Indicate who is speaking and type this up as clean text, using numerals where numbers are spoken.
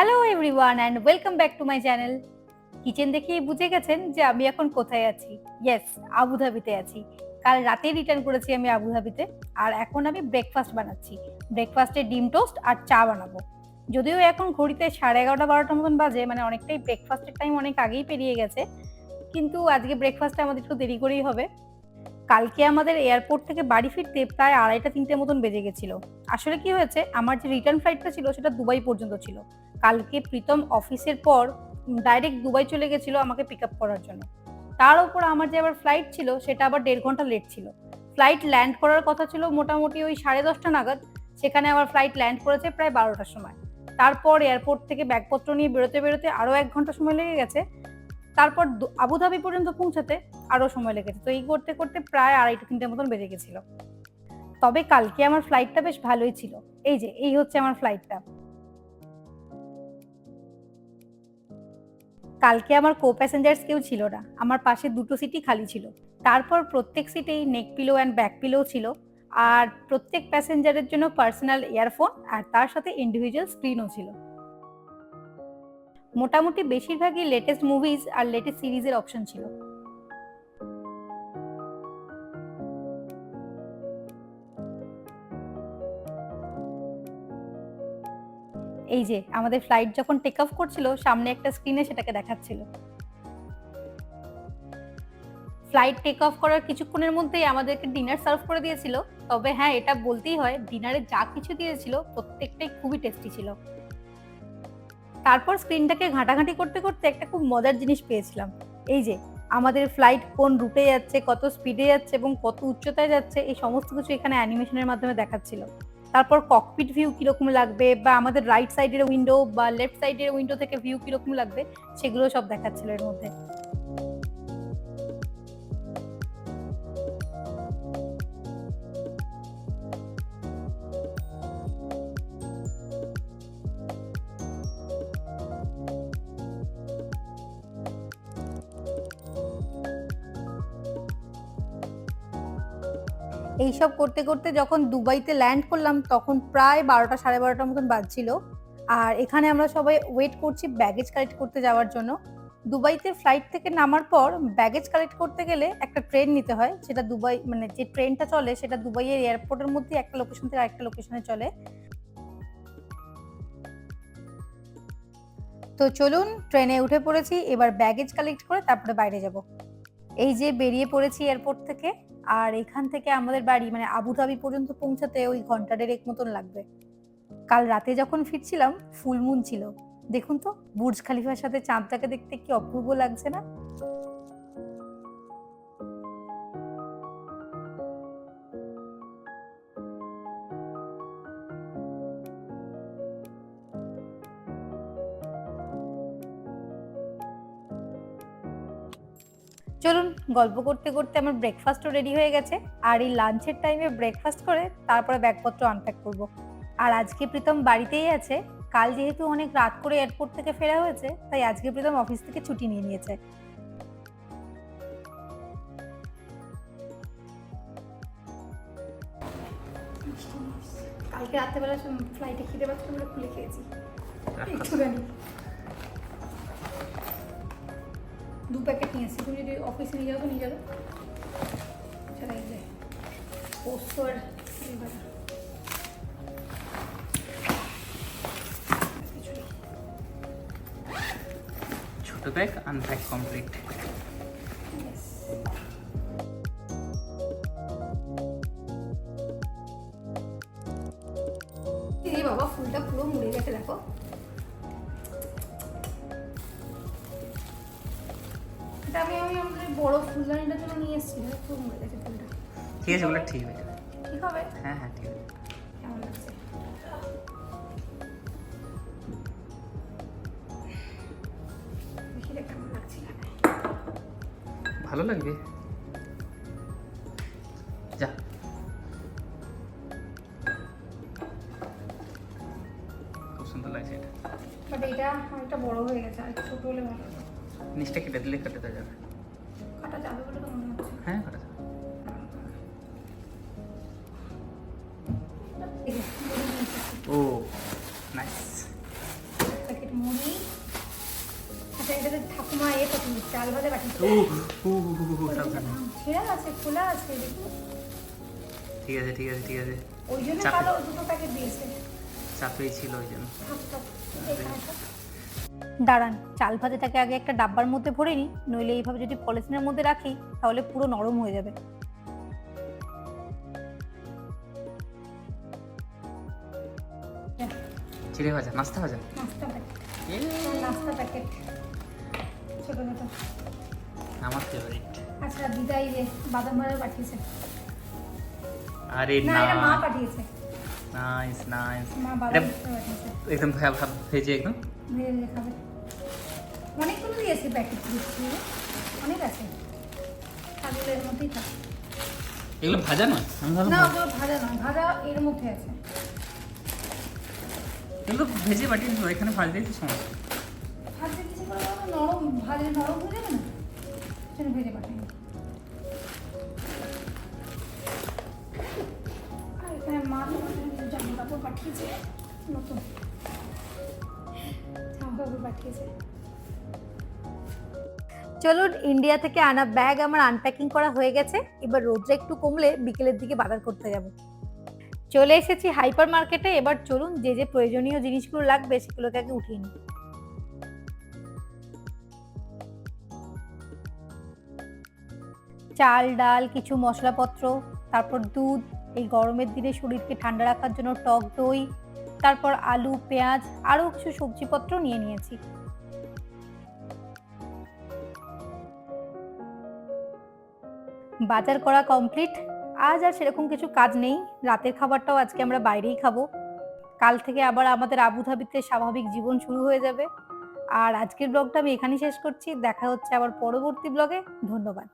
Speaker 1: Hello everyone and welcome back to my channel. Kitchen দেখেই বুঝে গেছেন যে আমি এখন কোথায় আছি। ইয়েস, আবুধাবিতে আছি। কাল রাতে রিটার্ন করেছি আমি আবুধাবিতে। আর এখন আমি ব্রেকফাস্ট বানাচ্ছি। ব্রেকফাস্টে ডিম টোস্ট আর চা বানাবো। যদিও এখন ঘড়িতে 11:30-12টার মতন বাজে, মানে অনেকটাই ব্রেকফাস্টের টাইম অনেক আগেই পেরিয়ে গেছে, কিন্তু আজকে ব্রেকফাস্টটা আমাদের একটু দেরি করেই হবে। কালকে আমাদের এয়ারপোর্ট থেকে বাড়ি ফিরতে প্রায় 2:30-3টে মতন বেজে গেছিল। আসলে কি হয়েছে, আমার যে রিটার্ন ফ্লাইটটা ছিল সেটা দুবাই পর্যন্ত ছিল। কালকে প্রীতম অফিসের পর ডাইরেক্ট দুবাই চলে গেছিল আমাকে পিক আপ করার জন্য। তার উপর আমার যে আবার ফ্লাইট ছিল সেটা আবার 1.5 ঘন্টা লেট ছিল। ফ্লাইট ল্যান্ড করার কথা ছিল মোটামুটি ওই 10:30 নাগাদ, সেখানে আবার ফ্লাইট ল্যান্ড করেছে প্রায় 12টার সময়। তারপর এয়ারপোর্ট থেকে ব্যাগপত্র নিয়ে বেরোতে বেরোতে আরও 1 ঘন্টা সময় লেগে গেছে। তারপর আবুধাবি পর্যন্ত পৌঁছাতে আরো সময় লেগেছে। তো এই করতে করতে প্রায় 2:30-3টের মতন বেজে গেছিল। তবে কালকে আমার ফ্লাইটটা বেশ ভালোই ছিল। এই হচ্ছে আমার ফ্লাইটটা। কালকে আমার কো প্যাসেঞ্জার্স কেউ ছিল না, আমার পাশে 2টো সিটই খালি ছিল। তারপর প্রত্যেক সিটেই neck pillow and back pillow ছিল। আর প্রত্যেক প্যাসেঞ্জারের জন্য পার্সোনাল ইয়ারফোন আর তার সাথে ইন্ডিভিজুয়াল স্ক্রিনও ছিল। মোটামুটি বেশিরভাগই লেটেস্ট মুভিজ আর লেটেস্ট সিরিজের অপশন ছিল। এই যে আমাদের ফ্লাইট যখন টেক অফ করছিল, সামনে একটা স্ক্রিনে সেটাকে দেখাচ্ছিল। ফ্লাইট টেক অফ করার কিছুক্ষণের মধ্যেই আমাদেরকে ডিনার সার্ভ করে দিয়েছিল। তবে হ্যাঁ, এটা বলতেই হয়, ডিনারে যা কিছু দিয়েছিল প্রত্যেকটাই খুবই টেস্টি ছিল। তারপর স্ক্রিনটাকে ঘাঁটাঘাঁটি করতে করতে একটা খুব মজার জিনিস পেয়েছিলাম। এই যে আমাদের ফ্লাইট কোন রুটে যাচ্ছে, কত স্পিডে যাচ্ছে এবং কত উচ্চতায় যাচ্ছে, এই সমস্ত কিছু এখানে অ্যানিমেশনের মাধ্যমে দেখাচ্ছিল। তারপর ককপিট ভিউ কিরকম লাগবে, বা আমাদের রাইট সাইডের উইন্ডো বা লেফট সাইডের উইন্ডো থেকে ভিউ কিরকম লাগবে, সেগুলো সব দেখাচ্ছিল এর মধ্যে। এইসব করতে করতে যখন দুবাইতে ল্যান্ড করলাম তখন প্রায় 12টা-12:30 মতন বাজছিল। আর এখানে আমরা সবাই ওয়েট করছি ব্যাগেজ কালেক্ট করতে যাওয়ার জন্য। দুবাইতে ফ্লাইট থেকে নামার পর ব্যাগেজ কালেক্ট করতে গেলে একটা ট্রেন নিতে হয়। সেটা দুবাই, মানে যে ট্রেনটা চলে সেটা দুবাইয়ের এয়ারপোর্টের মধ্যে একটা লোকেশন থেকে আরেকটা লোকেশনে চলে। তো চলুন, ট্রেনে উঠে পড়েছি, এবার ব্যাগেজ কালেক্ট করে তারপরে বাইরে যাব। এই যে বেরিয়ে পড়েছি এয়ারপোর্ট থেকে। আর এখান থেকে আমাদের বাড়ি মানে আবুধাবি পর্যন্ত পৌঁছাতে ওই ঘন্টা দেড়েক মতন লাগবে। কাল রাতে যখন ফিরছিলাম ফুল মুন ছিল। দেখুন তো বুর্জ খালিফার সাথে চাঁদটাকে দেখতে কি অপূর্ব লাগছে না? চলুন, গল্প করতে করতে আমার ব্রেকফাস্টও রেডি হয়ে গেছে। আর এই লাঞ্চের টাইমে ব্রেকফাস্ট করে তারপরে ব্যাগপত্র আনপ্যাক করব। আর আজকে প্রীতম বাড়িতেই আছে। কাল যেহেতু অনেক রাত করে এয়ারপোর্ট থেকে ফেরা হয়েছে, তাই আজকে প্রীতম অফিস থেকে ছুটি নিয়ে নিয়েছে। কালকে রাত্রেবেলা ফ্লাইটে খিদে পাচ্ছিল বলে খুলে খেয়েছি একটুখানি। 2 প্যাকেট নিয়ে এসেছি, তুমি যদি অফিসে নিয়ে যাও তো নিয়ে যাবে। সেটা এই যে পোস্ত আর
Speaker 2: ছোট ব্যাগ আনপ্যাক কমপ্লিট।
Speaker 1: এই বাবা, ফুলটা পুরো মুড়ে গেছে দেখো। এটা আমি আমাদের বড় ফুলদানিটার জন্য নিয়ে এসেছি, পুরো মুড়ে গেছে ফুলটা।
Speaker 2: ঠিক আছে, ওগুলো ঠিক হয়ে যাবে।
Speaker 1: ঠিক হবে?
Speaker 2: হ্যাঁ হ্যাঁ, ঠিক আছে।
Speaker 1: কেমন লাগছে? দেখি রে কেমন লাগছে।
Speaker 2: ভালো লাগবে, যা। খুব সুন্দর লাগছে এটা,
Speaker 1: বাট এটা অনেকটা বড় হয়ে গেছে, আর একটু ছোট হলে ভালো হতো।
Speaker 2: নিচটা কেটে দিলে কেটে দেওয়া যাবে।
Speaker 1: কাটা যাবে বলে তো মনে হচ্ছে।
Speaker 2: হ্যাঁ, কাটা যাবে। ও নাইস।
Speaker 1: প্যাকেট পাঠিয়েছে।
Speaker 2: সাবধানে।
Speaker 1: ছেঁড়া আছে, খোলা আছে, দেখুন।
Speaker 2: ঠিক আছে ঠিক আছে ঠিক আছে,
Speaker 1: ওই জন্য
Speaker 2: চাপে।
Speaker 1: কালো দুটো প্যাকেট দিয়েছে।
Speaker 2: চাপেই ছিল ওই জন্য।
Speaker 1: থাক, থাক, এখানে থাক। দাঁড়ান, চাল ভাজাটাকে আগে একটা ডাব্বার মধ্যে ভরে নিই, নইলে এইভাবে যদি পলিথিনের মধ্যে রাখি তাহলে পুরো নরম হয়ে যাবে।
Speaker 2: চিড়ে ভাজা, নাস্তা ভাজা।
Speaker 1: নাস্তা প্যাকেট,
Speaker 2: এ,
Speaker 1: নাস্তা প্যাকেট, ছোট ছোট।
Speaker 2: আমার ফেভারিট।
Speaker 1: আচ্ছা দিদাই যে বাদাম ভাজা পাঠিয়েছে।
Speaker 2: আরে
Speaker 1: না,
Speaker 2: না,
Speaker 1: এটা মা পাঠিয়েছে।
Speaker 2: Nice nice.
Speaker 1: মা
Speaker 2: এটা
Speaker 1: বাদাম পাঠিয়েছে,
Speaker 2: একদম ভেজে একদম।
Speaker 1: ভেজে ভেজে খাবে। অনেকগুলো দিয়েছে প্যাকেট, দিচ্ছি অনেক আছে, থাকলে এর মধ্যেই থাকে।
Speaker 2: এগুলো ভাজা নয়, আমি ভাবলাম
Speaker 1: না ওগুলো ভাজা নয়, ভাজা এর মধ্যে আছে।
Speaker 2: এগুলো ভেজে পাঠিয়ে দিল, এখানে ভাজতেই তো সময়।
Speaker 1: ভাজতে কিছু করে নরম, ভাজলে নরম হয়ে যাবে না, সেটা ভেজে পাঠাই। আর এখানে মা তোমার জন্য কিছু জামা কাপড় পাঠিয়েছে, নতুন জামা কাপড় পাঠিয়েছে। চলুন, ইন্ডিয়া থেকে আনা ব্যাগ আমার আনপ্যাকিং করা হয়ে গেছে। এবার রোদটা একটু কমলে বিকেলের দিকে বাজার করতে যাব। চলে এসেছি হাইপার মার্কেটে। এবার চলুন, যে যে প্রয়োজনীয় জিনিসগুলো লাগবে সেগুলোকে আগে উঠিয়ে নিই। চাল, ডাল, কিছু মশলাপত্র, তারপর দুধ, এই গরমের দিনে শরীরকে ঠান্ডা রাখার জন্য টক দই, তারপর আলু, পেঁয়াজ, আরও কিছু সবজিপত্র নিয়ে নিয়েছি। বাজার করা কমপ্লিট। আজ আর সেরকম কিছু কাজ নেই, রাতের খাবারটাও আজকে আমরা বাইরেই খাবো। কাল থেকে আবার আমাদের আবুধাবিতে স্বাভাবিক জীবন শুরু হয়ে যাবে। আর আজকের ব্লগটা আমি এখানেই শেষ করছি। দেখা হচ্ছে আবার পরবর্তী ব্লগে। ধন্যবাদ।